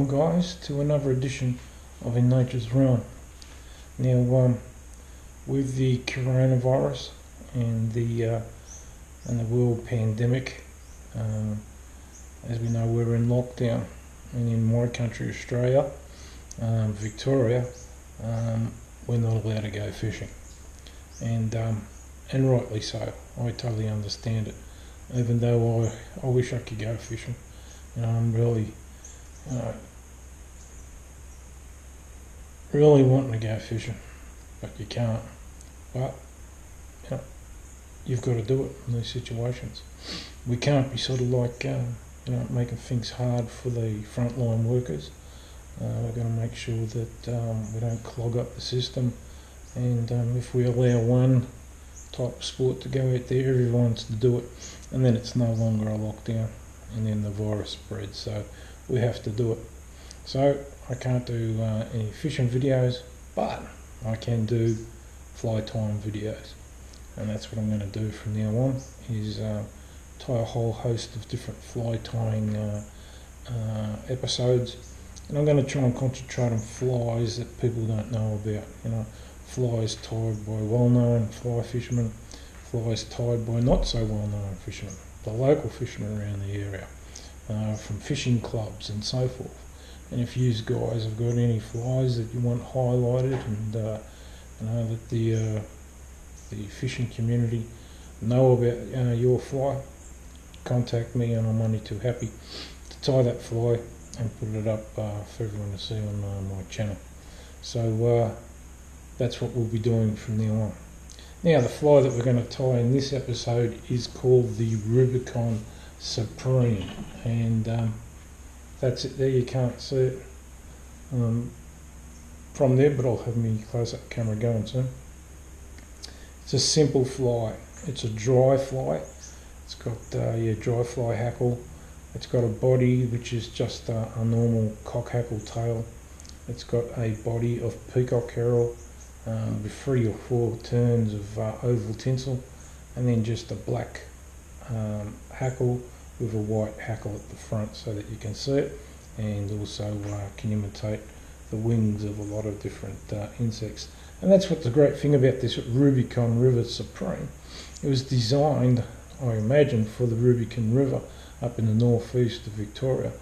Welcome guys to another edition of In Nature's Realm. Now with the coronavirus and the world pandemic, as we know, we're in lockdown, and in my country Australia, Victoria, we're not allowed to go fishing, and rightly so. I totally understand it, even though I wish I could go fishing. I'm really wanting to go fishing, but you can't. But you've got to do it in these situations. We can't be sort of like making things hard for the frontline workers. We're going to make sure that we don't clog up the system, and if we allow one type of sport to go out there, everyone wants to do it, and then it's no longer a lockdown, and then the virus spreads. So we have to do it. So I can't do any fishing videos, but I can do fly tying videos, and that's what I'm going to do from now on, is tie a whole host of different fly tying episodes, and I'm going to try and concentrate on flies that people don't know about. Flies tied by well-known fly fishermen, flies tied by not so well-known fishermen, the local fishermen around the area, from fishing clubs and so forth. And if you guys have got any flies that you want highlighted, and that the fishing community know about your fly, contact me, and I'm only too happy to tie that fly and put it up for everyone to see on my channel. So that's what we'll be doing from now on. Now, the fly that we're going to tie in this episode is called the Rubicon Supreme, and that's it there. You can't see it from there, but I'll have my close-up camera going soon. It's a simple fly. It's a dry fly. It's got dry fly hackle. It's got a body which is just a normal cock hackle tail. It's got a body of peacock herring with 3 or 4 turns of oval tinsel, and then just a black hackle with a white hackle at the front so that you can see it, and also can imitate the wings of a lot of different insects. And that's what the great thing about this Rubicon River Supreme. It was designed, I imagine, for the Rubicon River up in the northeast of Victoria,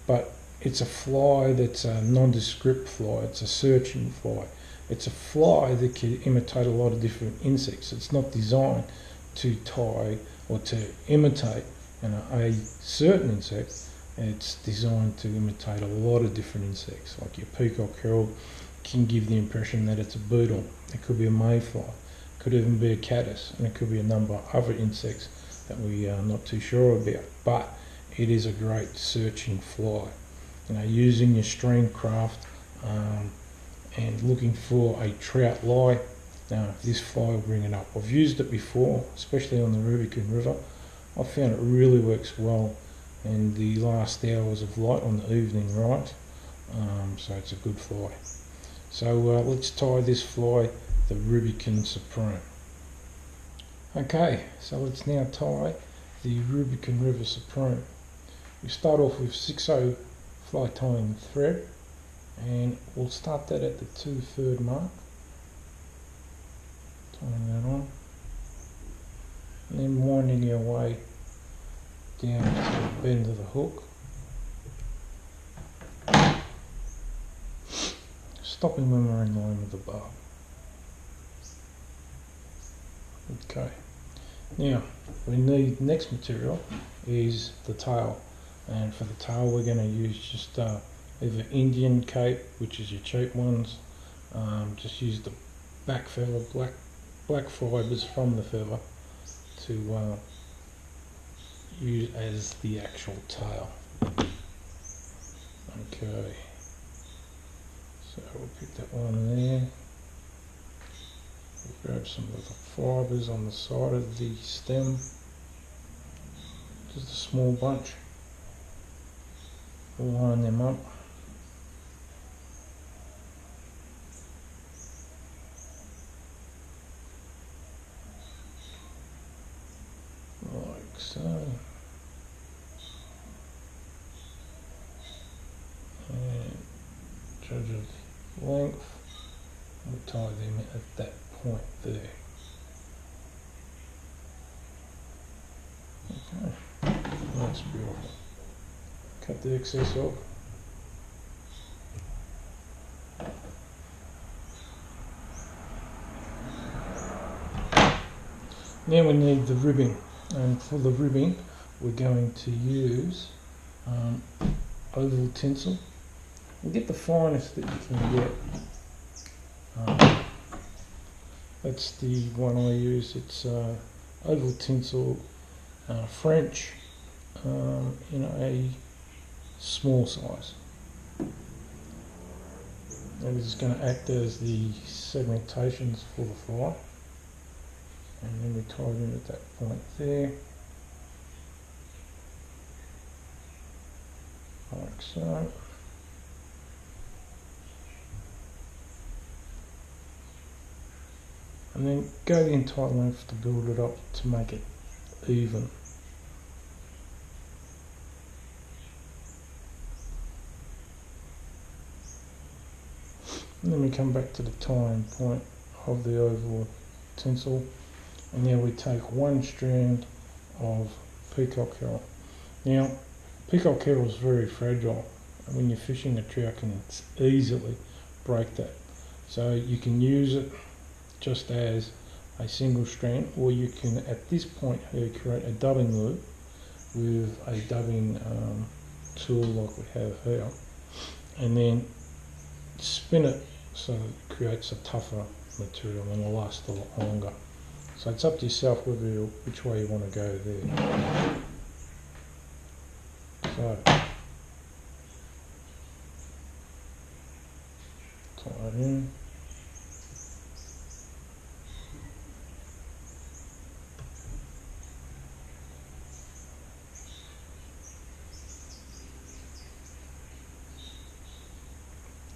but it's a fly that's a non-descript fly. It's a searching fly. It's a fly that can imitate a lot of different insects. It's not designed to tie or to imitate a certain insect. It's designed to imitate a lot of different insects. Like your peacock herring can give the impression that it's a beetle. It could be a mayfly. It could even be a caddis, and it could be a number of other insects that we are not too sure about. But it is a great searching fly. Using your stream craft and looking for a trout lie. Now, this fly will bring it up. I've used it before, especially on the Rubicon River. I found it really works well in the last hours of light on the evening, right? So it's a good fly. So let's tie this fly, the Rubicon Supreme. Okay, so let's now tie the Rubicon River Supreme. We start off with 6/0 fly tying thread, and we'll start that at the 2/3 mark, tying that on, and then winding your way down to the bend of the hook, stopping when we're in line with the barb. Okay, now we need, next material is the tail, and for the tail we're going to use just either Indian Cape, which is your cheap ones. Just use the back feather, black fibres from the feather to use as the actual tail. Okay, so we'll pick that one there. We'll grab some of the fibres on the side of the stem, just a small bunch. We'll line them up. Like so. judge of length. We'll tie them at that point there. Okay, that's beautiful. Cut the excess off. Now we need the ribbing, and for the ribbing we're going to use oval tinsel. We'll get the finest that you can get. That's the one I use. It's oval tinsel, French, in a small size. And this is going to act as the segmentations for the fly. And then we tie it in at that point there, like so. And then go the entire length to build it up to make it even. And then we come back to the tying point of the oval tinsel. And now we take one strand of peacock herring. Now, peacock herring is very fragile, and when you're fishing a trout can easily break that. So you can use it just as a single strand, or you can at this point here create a dubbing loop with a dubbing tool like we have here, and then spin it so it creates a tougher material and will last a lot longer. So it's up to yourself which way you want to go there. So, tie it in.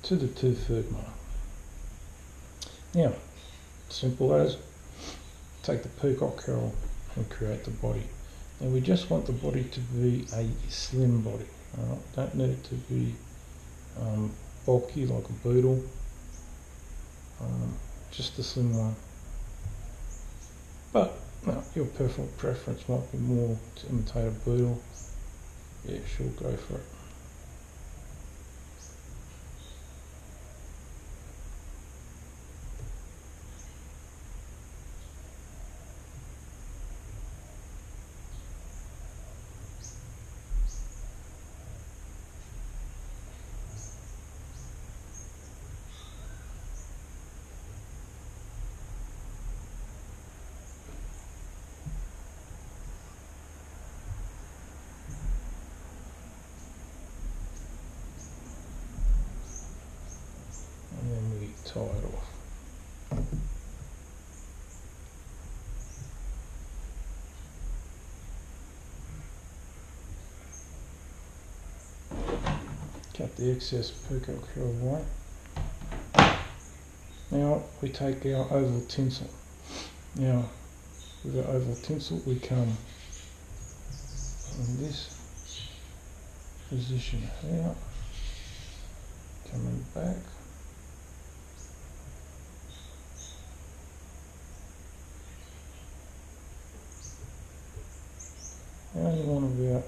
To the 2/3 mark. Now, simple as, take the peacock herring and create the body. Now we just want the body to be a slim body. Don't need it to be bulky like a beetle. Just a slim one. But no, your personal preference might be more to imitate a beetle. Yeah, sure, go for it. And then we tie it off. Cut the excess peacock herring away. Now we take our oval tinsel. Now with our oval tinsel we come in this position here, coming back. I only want about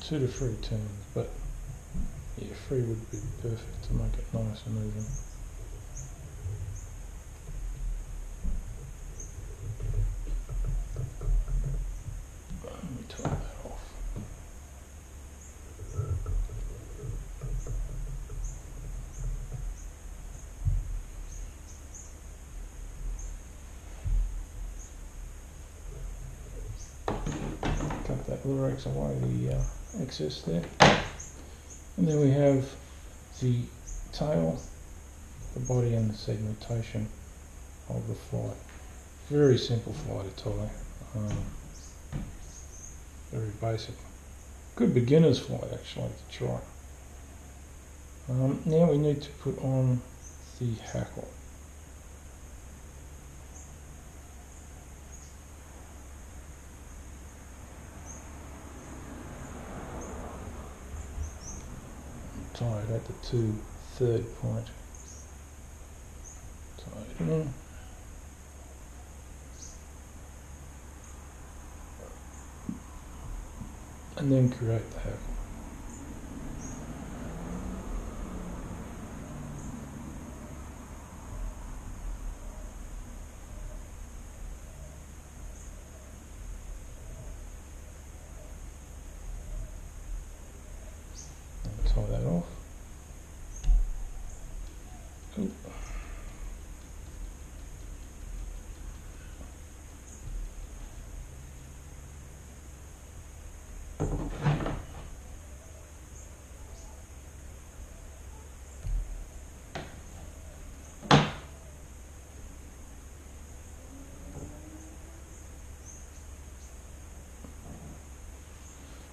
2 to 3 turns, but yeah, 3 would be perfect to make it nice and even. Let me tie that off. Cut that Lurex away, the excess there. And then we have the tail, the body and the segmentation of the fly. Very simple fly to tie, very basic. Good beginner's fly actually to try. Now we need to put on the hackle. tie it at the 2/3 point. Tie it in. And then create the hackle. Tie that off. Ooh.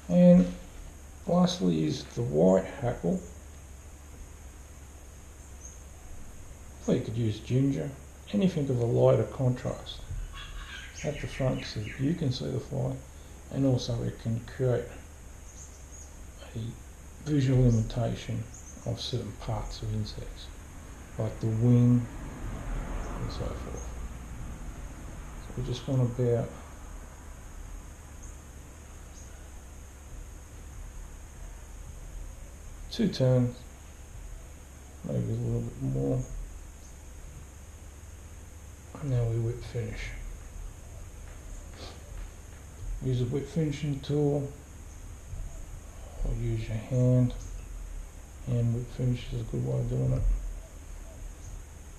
And lastly is the white hackle. Or you could use ginger, anything of a lighter contrast at the front so that you can see the fly, and also it can create a visual imitation of certain parts of insects, like the wing and so forth. So we just want about two turns, maybe a little bit more, and now we whip finish. Use a whip finishing tool, or use your hand. Hand whip finish is a good way of doing it.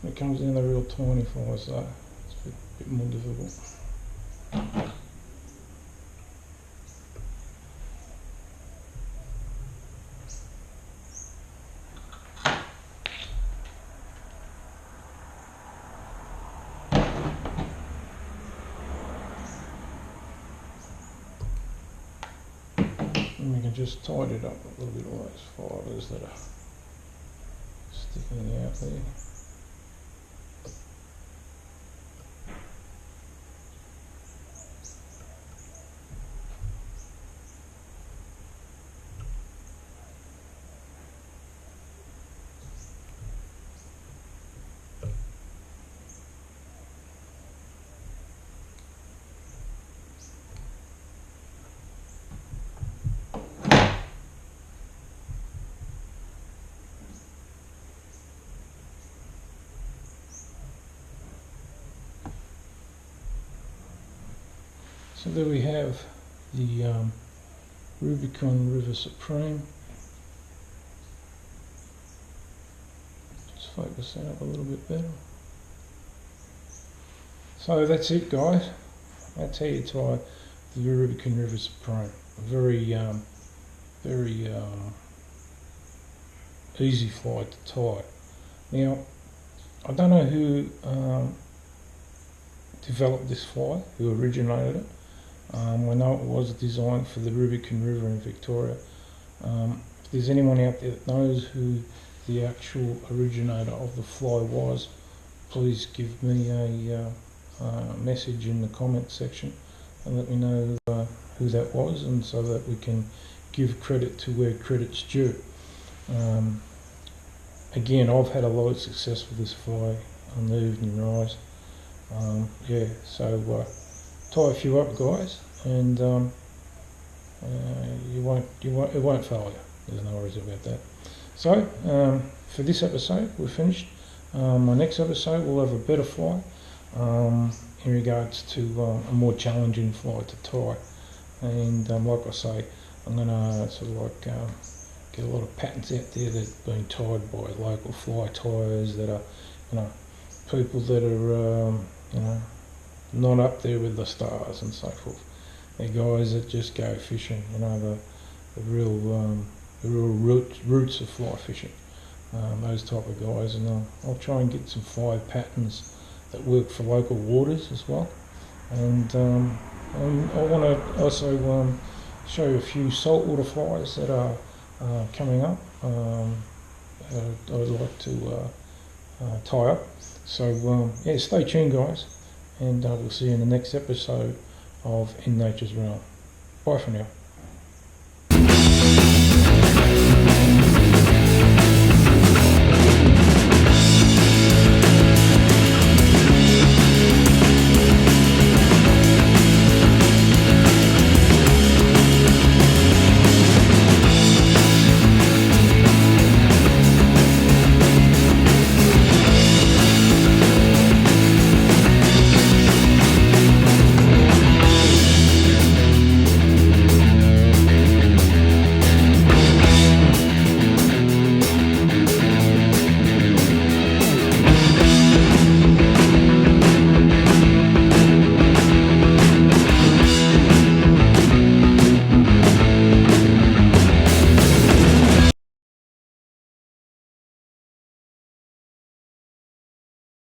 When it comes down to real tiny flies though, it's a bit more difficult. And we can just tidy it up a little bit, all those fibres that are sticking out there. So there we have the Rubicon River Supreme. Just focus that up a little bit better. So that's it, guys. That's how you tie the Rubicon River Supreme. A very easy fly to tie. Now, I don't know who developed this fly, who originated it. I know it was designed for the Rubicon River in Victoria. If there's anyone out there that knows who the actual originator of the fly was, please give me a message in the comment section and let me know who that was, and so that we can give credit to where credit's due. Again, I've had a lot of success with this fly on the evening rise. Yeah, so tie a few up, guys, and it won't fail you. There's no worries about that. So for this episode, we're finished. My next episode we'll have a better fly in regards to a more challenging fly to tie, and like I say, I'm gonna sort of like get a lot of patterns out there that have been tied by local fly tiers that are, people that are not up there with the stars and so forth. They're guys that just go fishing, the real roots of fly fishing. Those type of guys, and I'll try and get some fly patterns that work for local waters as well. And I want to also show you a few saltwater flies that are coming up. I'd like to tie up. So yeah, stay tuned, guys, and we'll see you in the next episode of In Nature's Realm. Bye for now.